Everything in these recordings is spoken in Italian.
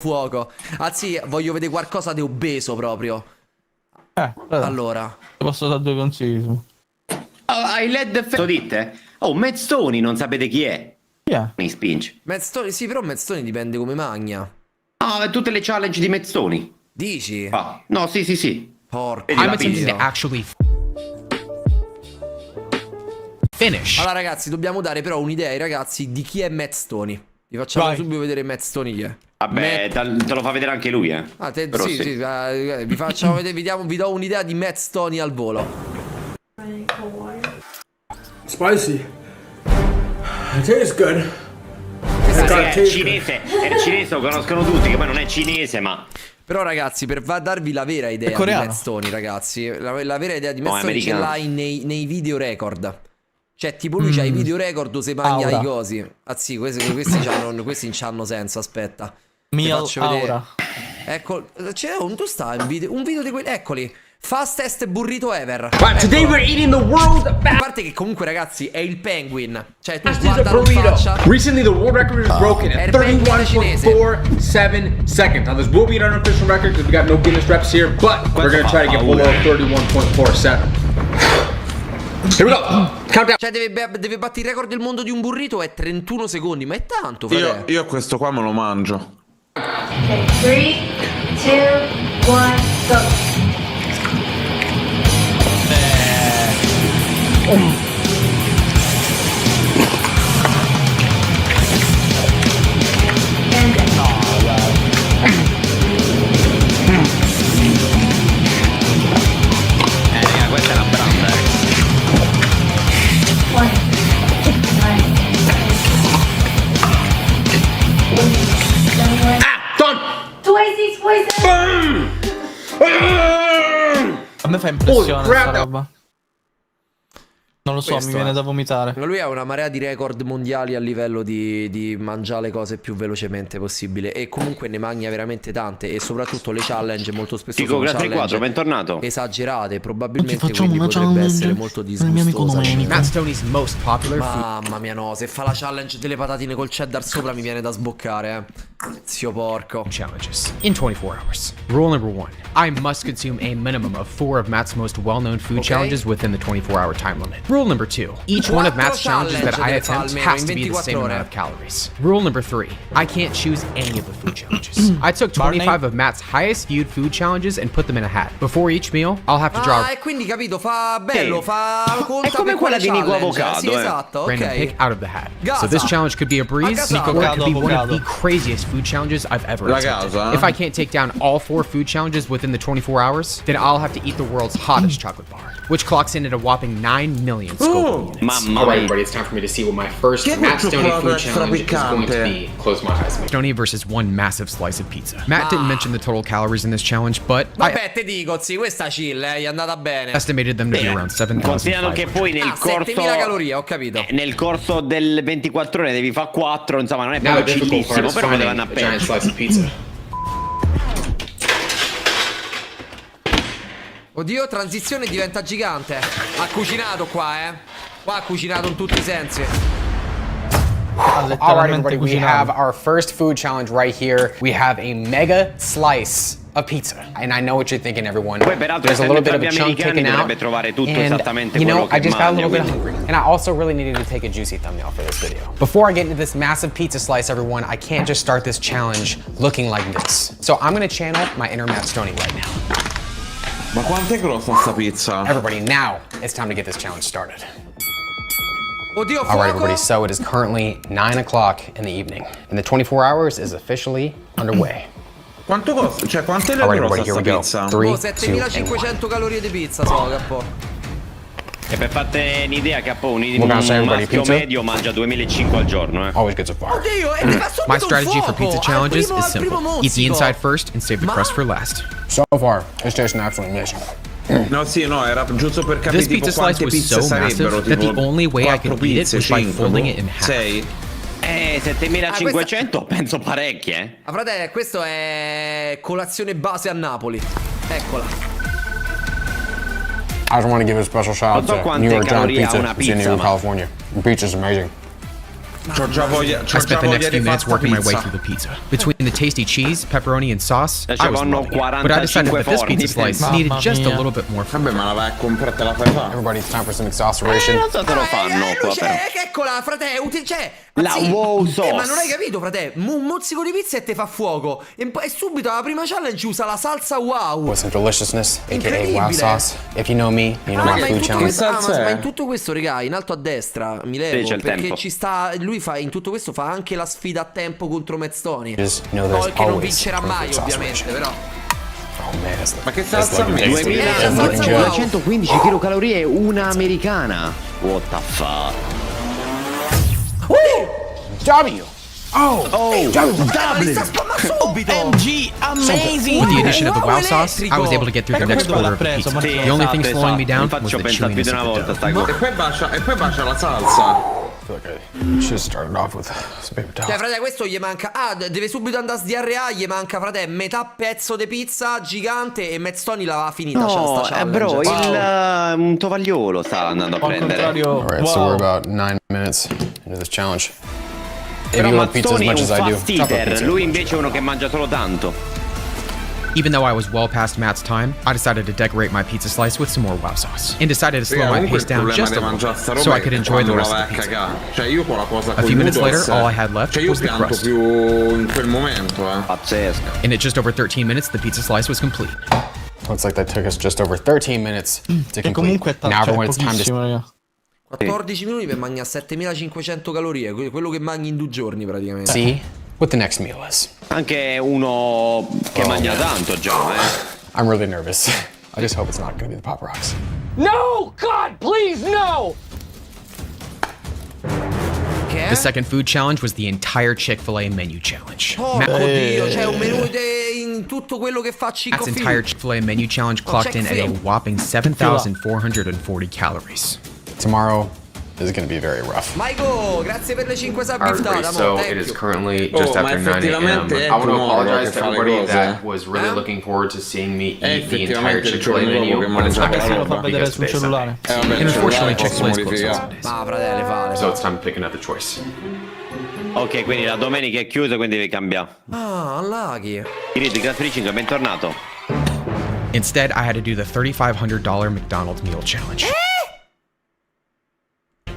fuoco. Anzi, voglio vedere qualcosa di obeso proprio. Allora. Posso dare due consigli. Hai LED dite? Oh, Matt Stonie, non sapete chi è? Mi spinge. Matt Stonie, sì, però Matt Stonie dipende come magna. Ah, tutte le challenge di Matt Stonie. Dici? Ah, no, sì. Porco. I'm attempting to actually finish. Allora ragazzi, dobbiamo dare però un'idea ai ragazzi di chi è Matt Stonie. Vi facciamo subito vedere Matt Stonie chi è. Vabbè, te lo fa vedere anche lui, eh. Ah, sì, vi facciamo vedere, vi do un'idea di Matt Stonie al volo. Spicy. It tastes good. È cinese, lo conoscono tutti, che poi non è cinese, ma... Però ragazzi, per darvi la vera idea di Matt Stonie, ragazzi, la vera idea di Matt Stonie ce l'hai nei video record. Cioè, tipo lui c'ha i video record dove mangia i cosi. Anzi, questi non c'hanno senso, aspetta. Mia faccio vedere. Ecco, c'è un video di quelli, eccoli. Fastest burrito ever. Today we're eating the world. A parte che comunque ragazzi è il penguin. Cioè tu guardalo in faccia. Recently the world record was broken at 31.47 seconds. Now this will be an unofficial record because we got no Guinness reps here, but we're gonna try to get below 31.47. Here we go. Countdown. Cioè deve battere il record del mondo di un burrito, è 31 secondi, ma è tanto, frate. Io questo qua me lo mangio. Okay, 3, 2, 1, go. Questa è la branda, A me fa impressione questa roba. Non lo so, mi viene da vomitare. Lui ha una marea di record mondiali a livello di mangiare le cose più velocemente possibile. E comunque ne mangia veramente tante. E soprattutto le challenge molto spesso sono challenge bentornato. esagerate. Probabilmente quindi potrebbe essere molto disgustosa. Matt Stonie's most popular food. Mamma mia no, se fa la challenge delle patatine col cheddar sopra mi viene da sboccare, zio porco. Challenges in 24 hours. Rule number 1. I must consume a minimum of 4 of Matt's most well-known food challenges within the 24-hour time limit. Rule number 2. Each one of Matt's challenges that I attempt has to be the same amount of calories. Rule number 3. I can't choose any of the food challenges. I took 25 of Matt's highest viewed food challenges and put them in a hat. Before each meal, I'll have to draw e quindi capito, fa bello, fa conta è come quella di Nico Avocado, sì, esatto, random pick out of the hat. So this challenge could be a breeze, or it could be one of the craziest food challenges I've ever attempted. If I can't take down all 4 food challenges within the 24 hours, then I'll have to eat the world's hottest chocolate bar, which clocks in at a whopping 9 million Scoville units. Alright everybody, it's time for me to see what my first Matt Stonie food challenge is going to be. Close my eyes. Stonie versus one massive slice of pizza. Matt didn't mention the total calories in this challenge, but vabbè, te dico, sì, questa chill, gli è andata bene. Estimated them to be around 7,000. Considerando che poi nel corso 7000 calorie, ho capito. Nel corso del 24 ore devi fare 4, insomma, non è proprio chillissimo, però potevano appena. Oddio, transizione diventa gigante. Ha cucinato qua, Qua ha cucinato in tutti i sensi. Alright everybody, we have our first food challenge right here. We have a mega slice of pizza. And I know what you're thinking, everyone. Poi peraltro there's a little bit of a chunk taken out. Trovare tutto And, esattamente you know, quello che I just got a little bit mangia, hungry. And I also really needed to take a juicy thumbnail for this video. Before I get into this massive pizza slice, everyone, I can't just start this challenge looking like this. So I'm gonna channel my inner Matt Stonie right now. Ma quant'è grossa sta pizza? Everybody, now it's time to get this challenge started. Oddio, fuoco. All right, everybody, so it is currently 9 o'clock in the evening, and the 24 hours is officially underway. Quanto costa? Cioè, quant'è All right, grossa everybody, here sta we go. pizza? 3, 2, 7500 1. calorie di pizza, so, capo. E per farti un'idea, che un say everybody maschio pizza? medio mangia 2500 al giorno, Always good so far. Oddio, my strategy for pizza challenges is simple. Eat the inside first and save the crust for last. So far, it's tasting absolutely amazing. No, sì, no, era giusto per capire This pizza tipo slice quante was pizze so sarebbero, massive that the tipo only way I could eat it was by folding it in half. 6. 7500 penso parecchie, Ah, frate, questo è colazione base a Napoli. Eccola. I just want to give a special shout out Non so to quante New York Giant calorie ha Pizza. una It's in New pizza, York, ma- California. The pizza's amazing. C'ho già voglia, I spent the next few di minutes pasta working my way pizza. through the pizza. Between in the tasty cheese, pepperoni, and sauce, I was vanno loving it. But I decided that this pizza slice needed just a little bit more food. Vabbè, ma la vai a comprare, te la fai fare. Everybody, it's time for some exasperation. Non so se lo fanno qua, però. Eccola, frate, cioè, La wow sauce. ma non hai capito, frate? Un mozzico di pizza e te fa fuoco. E subito alla prima challenge usa la salsa wow. With some deliciousness, aka wow sauce. If you know me, you know my food challenge. Ma in tutto questo, raga, in alto a destra, mi levo, perché ci sta, lui fa, in tutto questo fa anche la sfida a tempo contro Matt Stonie. Che non vincerà mai, ovviamente, però. Oh man, ma che salsa metti? 2215 kcal, una americana. What the fuck? W! OMG, amazing! With the addition of the wow sauce, I was able to get through the next quarter of the pizza. The only thing slowing me down was the chewiness of the dough. E poi bacia la salsa. Should have started off with some paper towel. Cioè, frate, questo gli manca. Ah, deve subito andare a sdiarreare. Gli manca, frate, metà pezzo di pizza gigante. E Matt Stonie l'aveva finita. No, bro, un tovagliolo sta andando a prendere. Alright, so we're about 9 minutes into this challenge. Però Matt Stonie è un fast eater. Lui invece è uno che mangia solo tanto. Even though I was well past Matt's time, I decided to decorate my pizza slice with some more wow sauce and decided to slow my pace down just a little so I could enjoy the rest of the pizza. A few minutes later, all I had left was the crust. Pazzesco. And at just over 13 minutes, the pizza slice was complete. Looks like that took us just over 13 minutes to complete. Now everyone, it's time to... 14 minuti per mangiare 7500 calorie, quello che mangi in 2 giorni praticamente. See what the next meal is. Anche uno che mangia tanto già, I'm really nervous. I just hope it's not gonna be the Pop Rocks. No! God, please, no! The second food challenge was the entire ChickfilA menu challenge. Oddio, c'è un menù in tutto quello che fa ChickfilA. Matt's entire ChickfilA menu challenge clocked in at a whopping 7,440 calories. Tomorrow is going to be very rough. Michael, grazie per le 5 sub giftate. So it is currently just after 9 a.m. I want to apologize to everybody that was really looking forward to seeing me eat the entire ChickfilA menu, but it's not going to happen because today's Sunday. And unfortunately, ChickfilA is closed on Sundays. So it's time to pick another choice. Ok, quindi la domenica è chiusa, quindi devi cambiare. Ah, allaghi. Grazie per i 5, bentornato. Instead, I had to do the $3,500 McDonald's meal challenge.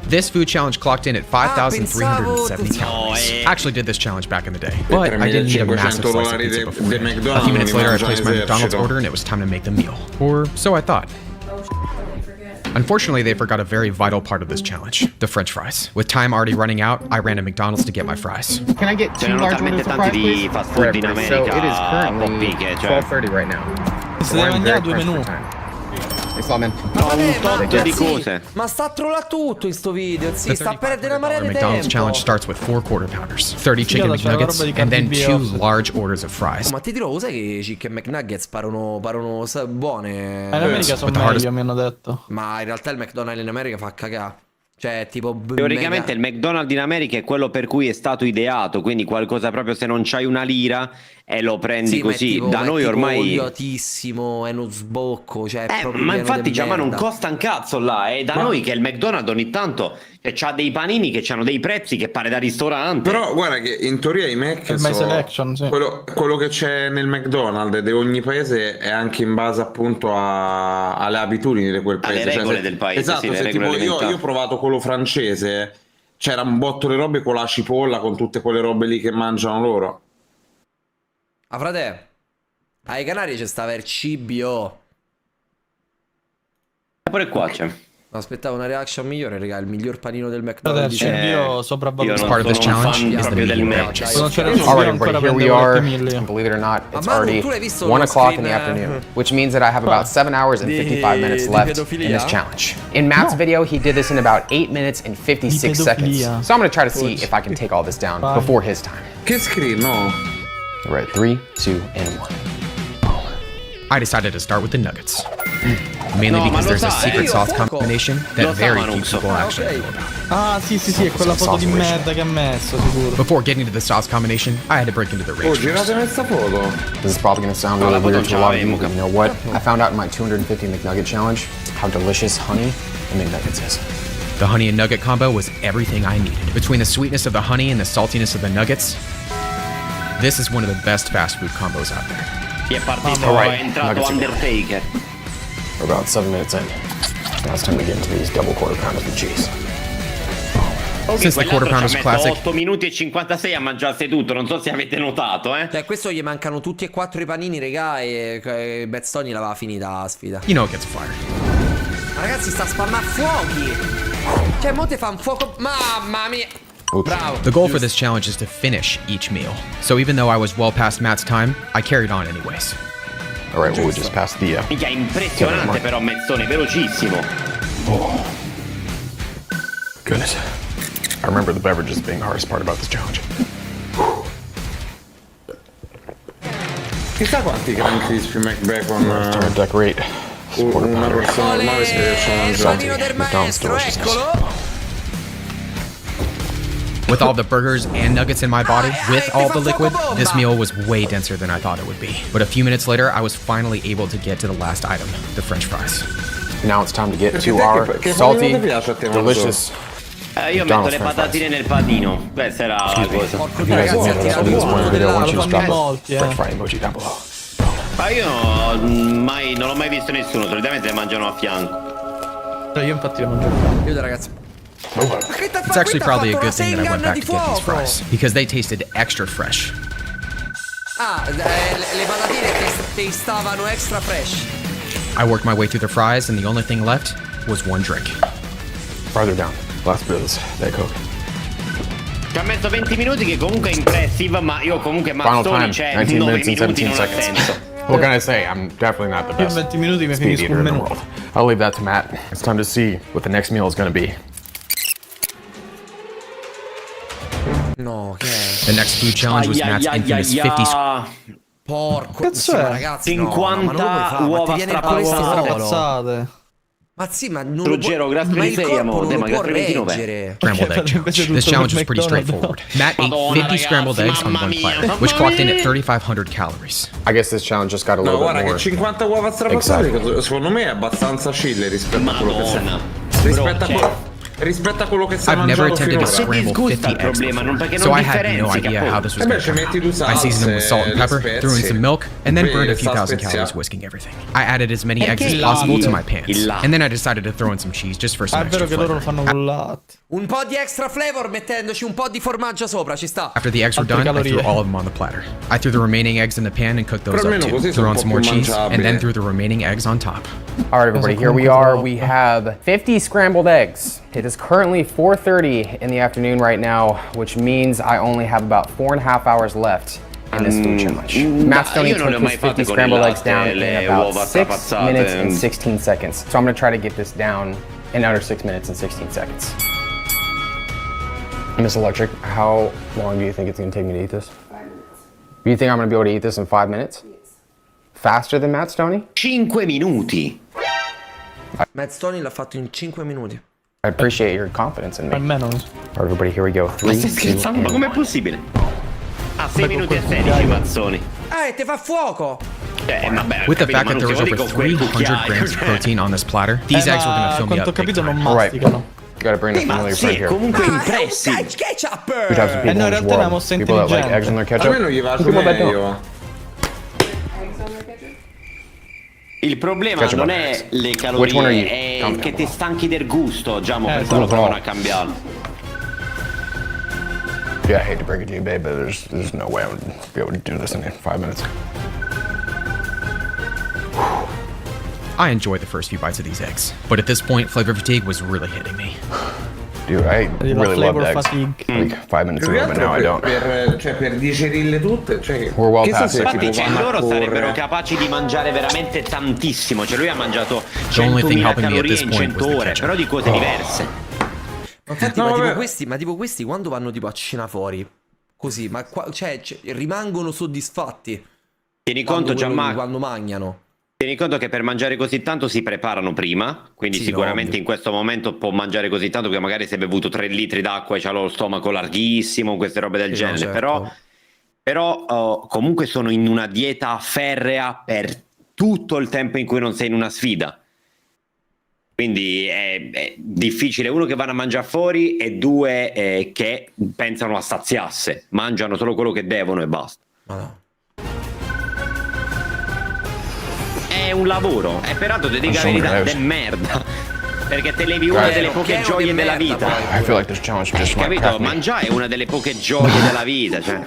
This food challenge clocked in at 5,370 calories. I actually did this challenge back in the day, but I didn't eat a massive slice of pizza before. A few minutes later, I placed my McDonald's order and it was time to make the meal. Or so I thought. Unfortunately, they forgot a very vital part of this challenge, the French fries. With time already running out, I ran to McDonald's to get my fries. Can I get 2 large orders of fries, please? Whatever. So it is currently 12:30 right now. So I'm very pressed for time. Ma sta trollando tutto in sto video, sì, sta a perdere una marea di tempo. McDonald's challenge starts with 4 quarter pounders, 30 chicken McNuggets, and then 2 large orders of fries. Ma ti dirò, sai che i chicken McNuggets parano buone? In America sono meglio, mi hanno detto. Ma in realtà il McDonald's in America fa cagà. Cioè, tipo, teoricamente il McDonald's in America è quello per cui è stato ideato, quindi qualcosa proprio se non c'hai una lira e lo prendi così. Tipo, da noi ormai odiatissimo, è uno sbocco, cioè ma infatti già, ma non costa un cazzo là, da noi che il McDonald's ogni tanto c'ha dei panini che hanno dei prezzi che pare da ristorante. Però guarda che in teoria i Mac selection, sì. quello che c'è nel McDonald's di ogni paese è anche in base appunto alle abitudini di quel paese, alle regole del paese. Esatto, sì, se tipo io ho provato quello francese, c'era un botto di robe con la cipolla, con tutte quelle robe lì che mangiano loro. Ah, frate, ai Canari c'è stava il CBO. Pure qua c'è. Aspettavo una reaction migliore, raga, il miglior panino del McDonald's. Io sopravvalutato. Part of this challenge is the medium rare. Alright, everybody, here we are. Believe it or not, it's already 1 o'clock in the afternoon, which means that I have about 7 hours and 55 minutes left in this challenge. In Matt's video, he did this in about 8 minutes and 56 seconds. So I'm going to try to see if I can take all this down before his time. Che screen, no? Alright, 3, 2, and 1. I decided to start with the nuggets. Mainly because there's a secret sauce combination that very few people actually know about. Ah, sì, è quella foto di merda che ha messo, sicuro. Before getting to the sauce combination, I had to break into the rage. Girate questa foto. This is probably going to sound really weird to a lot of you, but you know what? I found out in my 250 McNugget challenge how delicious honey and McNuggets is. The honey and nugget combo was everything I needed. Between the sweetness of the honey and the saltiness of the nuggets, This is one of the best fast food combos out there. Chi è partito è entrato Undertaker. We're about 7 minutes in. Now it's time to get into these double quarter pounders with cheese. Since the quarter pounders classic, 8 minuti e 56 a mangiarsi tutto, non so se avete notato, Cioè, questo gli mancano tutti e 4 i panini, regà, e Matt Stonie l'aveva finita la sfida. you know it gets fired. Ma ragazzi, sta spammando fuochi. Cioè, mo te fa un fuoco. Mamma mia. Bravo. The goal for this challenge is to finish each meal. So even though I was well past Matt's time, I carried on anyways. All right, well, we just passed the... Minchia, impressionante però Matt Stonie, velocissimo. Oh. Goodness. I remember the beverages being the hardest part about this challenge. Chissà quanti Gran Crispy McBacon Time to decorate. una persona normale si riesce a mangiare. Il panino del maestro, eccolo. With all the burgers and nuggets in my body, with all the liquid, this meal was way denser than I thought it would be. But a few minutes later, I was finally able to get to the last item, the French fries. Now it's time to get to our salty, delicious... io metto le patatine nel panino. Questa era la cosa. If you guys have made it up to this point in the video, I want you to drop a French fry emoji down below. Ma io non l'ho mai visto nessuno, solitamente le mangiano a fianco. Io infatti le mangio. Aiuto, ragazzi. It's actually probably a good thing that I went back to get these fries, because they tasted extra fresh. Ah, le patatine tastavano extra fresh. I worked my way through the fries, and the only thing left was one drink. Farther down. Last bit of this Diet Coke. Ci ha messo 20 minuti che comunque è impressive, ma io comunque Matt Stonie c'è 9 minuti non ha senso. What can I say? I'm definitely not the best 20 minuti mi speed finisco eater un in the menù. world. I'll leave that to Matt. It's time to see what the next meal is going to be. No, che è? The next food challenge was Matt's infamous 50 Porco, Cazzo è? ragazzi, 50 uova cazzate. Ma sì, ma non Ruggero, grazie per il 6, amore, ma grazie per il 29. scrambled egg challenge. This challenge was pretty straightforward. Matt ate 50 scrambled eggs on one platter, which clocked in at 3,500 calories. I guess this challenge just got a No, little bit guarda more che 50 uova strapazzate secondo me è abbastanza chill rispetto a quello che sei. Rispetto a quello che sei I've never mangiato attempted to finora. scramble 50 eggs before, so I had no idea how this was going to go. I seasoned them with salt and pepper, threw in some milk, and then burned a few thousand calories whisking everything. I added as many eggs as possible to my pans, and then I decided to throw in some cheese just for some È extra vero che loro lo flavor. fanno con latte. Un po' di extra flavor mettendoci un po' di formaggio sopra, ci sta. After the eggs were done, I threw all of them on the platter. I threw the remaining eggs in the pan and cooked those up too. Threw on some more cheese, and then threw the remaining eggs on top. All right, everybody, here we are. We have 50 scrambled eggs. It is currently 4:30 in the afternoon right now, which means I only have about 4.5 hours left in this food challenge. Matt Stonie took his 50 scrambled eggs down in about 6 minutes and 16 seconds. So I'm gonna try to get this down in under 6 minutes and 16 seconds. Miss Electric, how long do you think it's gonna take me to eat this? 5 minutes. You think I'm gonna be able to eat this in 5 minutes? Yes. Faster than Matt Stonie? 5 minuti. Matt Stonie l'ha fatto in 5 minuti. I appreciate your confidence in me. Almeno. All right, everybody, here we go. Ma 3, stai 2, scherzando? Ma com'è possibile? Ah, 6 minuti e 16 Mazzoni. E te fa fuoco! Vabbè, With the fact that there was over 300 grams of protein on this platter, these eggs were going to fill me quanto ho up big capito time. non All right, masticano. you gotta bring the family friend here. Comunque impressive. Ketchup! We have some people no, in in this realtà è una world, mossa people that like intelligente. eggs on their ketchup. Almeno gli va People that don't. meglio. Il problema non è le calorie, è che ti stanchi del gusto, già per quello provano a cambiarlo. Yeah, I hate to break it to you, babe, but there's no way I would be able to do this in 5 minutes. I enjoyed the first few bites of these eggs, but at this point, flavor fatigue was really hitting me. Dude, I really loved eggs. Fatigue. Like 5 minutes ago, but now I don't. Per digerirle tutte, cioè, We're well past it. Infatti loro sarebbero capaci di mangiare veramente tantissimo, cioè lui ha mangiato only thing 100.000 helping me at calorie this in point 100 was the ore, ketchup. però di cose diverse. Infatti, ma tipo questi quando vanno tipo a cena fuori, così, ma cioè, rimangono soddisfatti. Tieni conto, Gianmarco, quando mangiano. Tieni conto che per mangiare così tanto si preparano prima, quindi sì, sicuramente ovvio. in questo momento può mangiare così tanto che magari si è bevuto 3 litri d'acqua e c'ha lo stomaco larghissimo, queste robe del genere, no, certo. però comunque sono in una dieta ferrea per tutto il tempo in cui non sei in una sfida. Quindi è difficile, uno che vanno a mangiare fuori e due che pensano a saziarsi, mangiano solo quello che devono e basta. È un lavoro, è peraltro ti dico la verità, è merda. Perché te levi una delle poche gioie della vita. I feel like this challenge just might capito? Mangiare è una delle poche gioie della vita, cioè.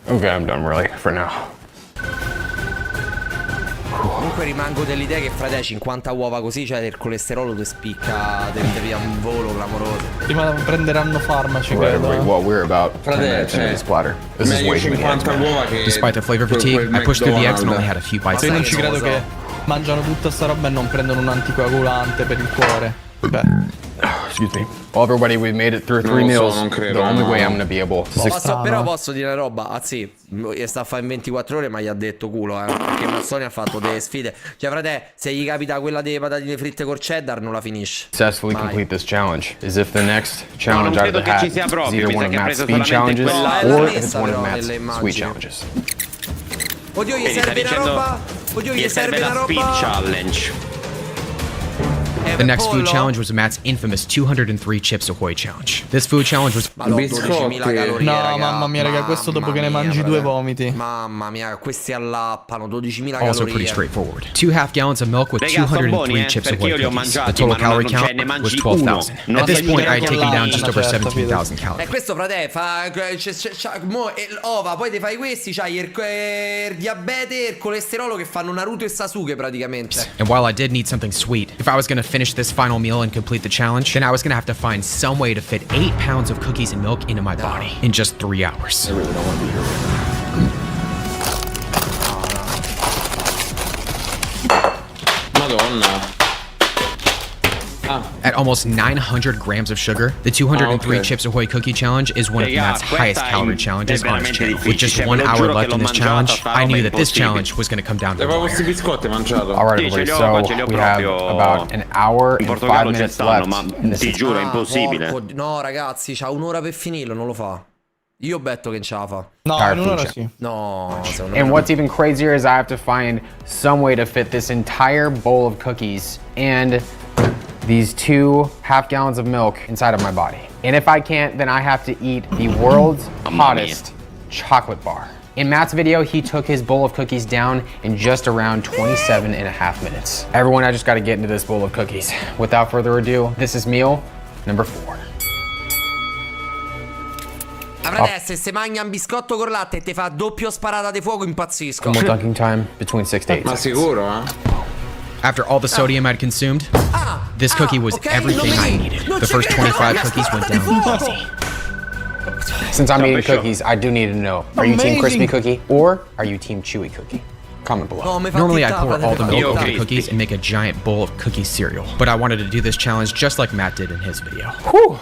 Okay, I'm done really, for now. Comunque rimango dell'idea che fra te 50 uova così, cioè del colesterolo ti spicca, ti via un volo clamoroso. Prima prenderanno farmaci, credo. Well, we're about 10 minutes into this platter. This is way too many. Despite the flavor fatigue, I pushed through the eggs and only had a few bites. Io non ci credo che mangiano tutta sta roba e non prendono un anticoagulante per il cuore. Beh. Excuse me. Well, everybody, we've made it through 3 meals. The only way I'm gonna be able to... Però posso dire una roba, anzi, sta a fare in 24 ore ma gli ha detto culo, perché Matt Stonie ha fatto delle sfide. Cioè, frate, se gli capita quella delle patatine fritte col cheddar non la finisce. Successfully complete this challenge. As if the next challenge out of the hat is either one of Matt's speed challenges or if it's one of Matt's sweet challenges. Oddio, gli serve una roba? Oddio, gli serve una roba? Speed challenge. The next food challenge was Matt's infamous 203 Chips Ahoy challenge. This food challenge was... No, mamma mia, raga, questo dopo che ne mangi 2 vomiti. Mamma mia, questi allappano 12.000 calorie. Also pretty straightforward. 2 half gallons of milk with 203 Chips Ahoy cookies. The total calorie count was 12,000. At this point, I had taken down just over 17,000 calories. Questo, frate, fa... ova, poi ti fai questi, c'hai il diabete e il colesterolo che fanno Naruto e Sasuke praticamente. And while I did need something sweet, if I was gonna finish this final meal and complete the challenge, then I was gonna have to find some way to fit 8 pounds of cookies and milk into my body in just 3 hours. I really don't want to be here right now. Madonna. At almost 900 grams of sugar, the 203 Chips Ahoy cookie challenge is one of Matt's highest calorie challenges on his channel. With just 1 hour left in this challenge, I knew that this challenge was going to come down to the wire. Alright, everybody, so we have about an hour and 5 minutes left in this. Ti giuro, è impossibile. No, ragazzi, c'ha un'ora per finirlo, non lo fa. Io betto che ce la fa. No, in un'ora sì. No, and what's even crazier is I have to find some way to fit this entire bowl of cookies and these 2 half gallons of milk inside of my body. And if I can't, then I have to eat the world's hottest chocolate bar. In Matt's video, he took his bowl of cookies down in just around 27.5 minutes. Everyone, I just gotta get into this bowl of cookies. Without further ado, this is meal number 4. Se se mangia un biscotto con latte e te fa doppio sparata di fuoco, impazzisco. More dunking time between 6 to 8 Ma seconds. sicuro, eh? After all the sodium I'd consumed, this cookie was everything I needed. The first 25 cookies went down easy. Since I'm eating cookies, I do need to know, are you team crispy cookie or are you team chewy cookie? Comment below. Normally I pour all the milk over the cookies and make a giant bowl of cookie cereal, but I wanted to do this challenge just like Matt did in his video. Whew.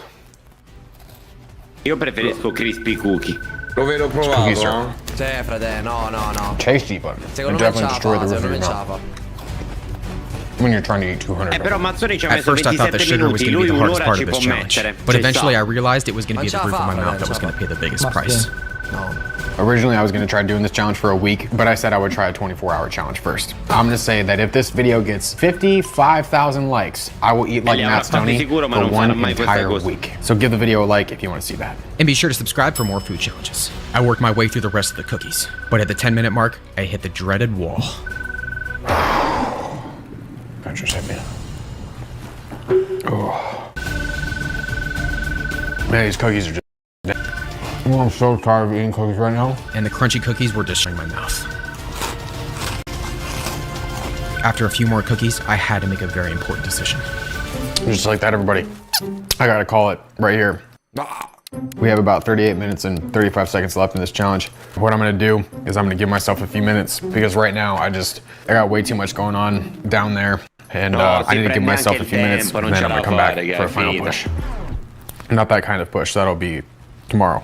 Io preferisco crispy cookie. Lo vedo provato. Sì, frate, no. Tasty, but secondo me ce la fa. When you're trying to eat 200. Però Mazzoni ci ha At messo first I thought the 27 sugar was minuti, going to be lui the hardest un'ora part ci of this può challenge, mettere. but eventually I realized it was going to be the roof of my mouth that was going to pay the biggest Ma price. Originally, I was going to try doing this challenge for a week, but I said I would try a 24-hour challenge first. I'm going to say that if this video gets 55,000 likes, I will eat like Matt Stonie for 1 entire week. So give the video a like if you want to see that. And be sure to subscribe for more food challenges. I worked my way through the rest of the cookies, but at the 10-minute mark, I hit the dreaded wall. God, just hit me. Oh. Man, these cookies are just... Oh, I'm so tired of eating cookies right now. And the crunchy cookies were destroying my mouth. After a few more cookies, I had to make a very important decision. Just like that, everybody. I gotta call it right here. We have about 38 minutes and 35 seconds left in this challenge. What I'm gonna do is I'm gonna give myself a few minutes because right now I got way too much going on down there. And I need to give myself a few minutes and then I'm gonna come back for a final push. Not that kind of push, that'll be tomorrow.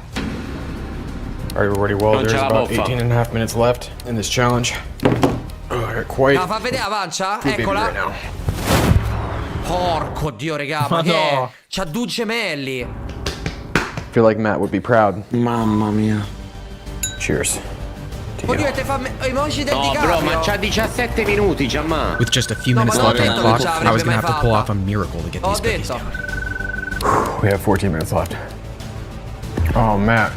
All right, everybody, well, there's about 18.5 minutes left in this challenge. Oh, I got quite fa vedere la pancia? Eccola. right now. Porco Dio, raga, ma che è? C'ha 2 gemelli. I feel like Matt would be proud. Mamma mia. Cheers. Oddio, te fa emoji del No, bro, ma c'ha 17 minuti, Giamma. With just a few minutes left on the clock, I was going to have to pull off a miracle to get these cookies down. We have 14 minutes left. Oh, Matt.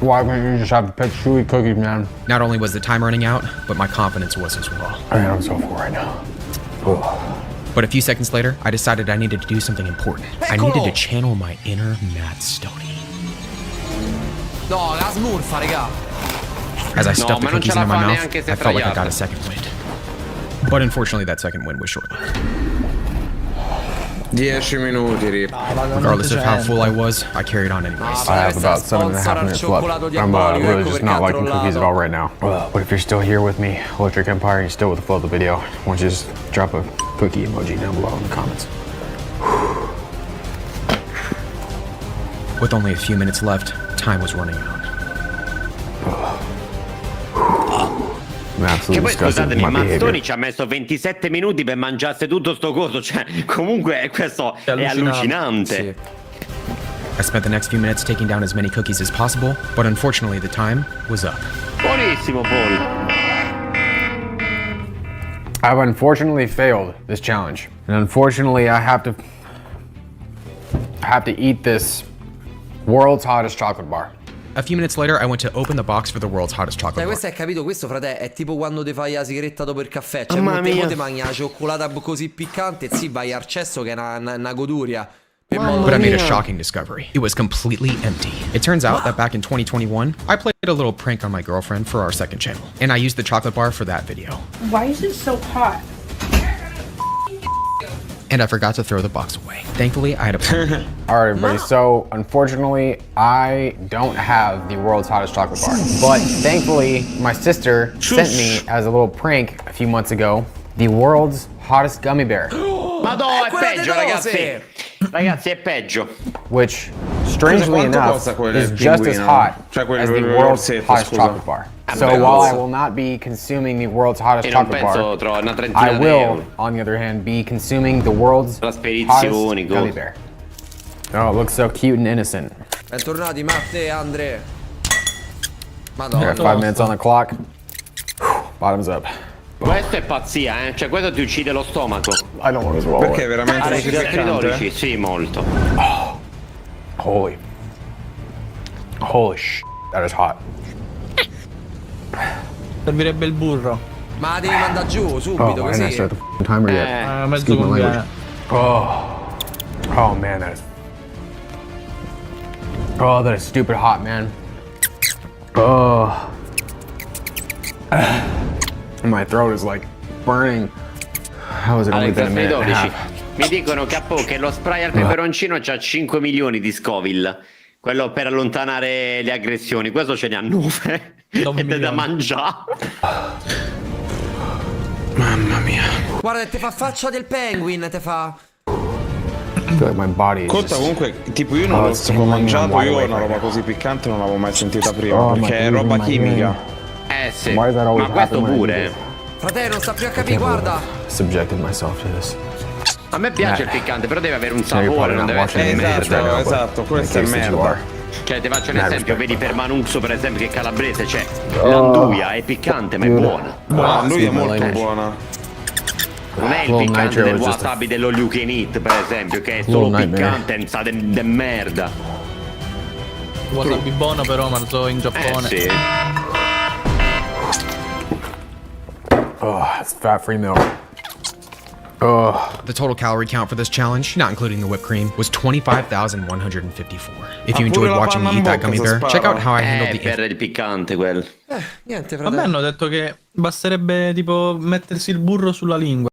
Why can't you just have pet chewy cookies, man? Not only was the time running out, but my confidence was as well. I mean, I'm so full right now. But a few seconds later, I decided I needed to do something important. I needed to channel my inner Matt Stonie. No, la smurfa, raga. As I stuffed the cookies into my mouth, I felt like I got a second wind. But unfortunately, that second wind was short-lived. 10 minuti, Rip. Regardless of how full I was, I carried on anyways. I have about 7.5 minutes left. I'm really just not liking cookies at all right now. But if you're still here with me, Electric Empire, and you're still with the flow of the video, why don't you just drop a cookie emoji down below in the comments. With only a few minutes left, time was running out. Che poi scusatemi, Matt Stonie ci ha messo 27 minuti per mangiarsi tutto sto coso, cioè comunque questo è allucinante. Sì. I spent the next few minutes taking down as many cookies as possible, but unfortunately the time was up. Buonissimo, Paul. I've unfortunately failed this challenge, and unfortunately I have to eat this world's hottest chocolate bar. A few minutes later, I went to open the box for the world's hottest chocolate bar. Questo hai capito? Questo, frate, è tipo quando ti fai la sigaretta dopo il caffè. Cioè, mo ti mangi la cioccolata così piccante e sì, vai al cesso che è una goduria. But I made a shocking discovery. It was completely empty. It turns out that back in 2021, I played a little prank on my girlfriend for our second channel, and I used the chocolate bar for that video. Why is it so hot? And I forgot to throw the box away. Thankfully, I had a plan. All right, everybody, so unfortunately, I don't have the world's hottest chocolate bar. But thankfully, my sister sent me, as a little prank a few months ago, the world's hottest gummy bear. Madonna, è peggio, ragazzi. Ragazzi, è peggio. Which, strangely enough, is just as hot as the world's hottest chocolate bar. So while I will not be consuming the world's hottest chocolate bar, I will, on the other hand, be consuming the world's hottest gummy bear. Oh, it looks so cute and innocent. Bentornati Matte e Andre. Madonna. 5 minutes on the clock. Bottoms up. Questo è pazzia, cioè questo ti uccide lo stomaco. I don't want to swallow. Perché è veramente così piccante? Sì, molto. Oh. Holy shit, that is hot. Servirebbe il burro. Ma devi mandare giù subito così. I start the timer yet. Mezzo conviene. Oh man, that is stupid hot, man. My throat is like burning. How has it only been a minute and a half? Mi dicono che lo spray al peperoncino c'ha 5 milioni di Scoville. Quello per allontanare le aggressioni. Questo ce ne ha 9. Ed è da mangiare. Mamma mia. Guarda, te fa faccia del penguin, te fa. My body Conta comunque, tipo io non l'ho mangiato, io una roba così piccante non l'avevo mai sentita prima, perché è roba chimica. Sì, ma questo pure. Fratello, non sta più a capire, guarda. Subjected myself to this. A me piace il piccante, però deve avere un sapore, non deve essere merda. Esatto, questo è merda. Cioè, ti faccio un esempio, vedi per Manuzzo, per esempio, che è calabrese, cioè, l'anduia è piccante, ma è buona. L'anduia è molto buona. Non è il piccante del wasabi dello you can eat, per esempio, che è solo piccante e sa de merda. Wasabi buono però, marzo in Giappone. Sì. Oh, it's fat-free milk. The total calorie count for this challenge, not including the whipped cream, was 25,154. If you enjoyed watching me eat that gummy bear, check out how I handled the... per il piccante quello. Niente, fratello. Vabbè, hanno detto che basterebbe tipo mettersi il burro sulla lingua.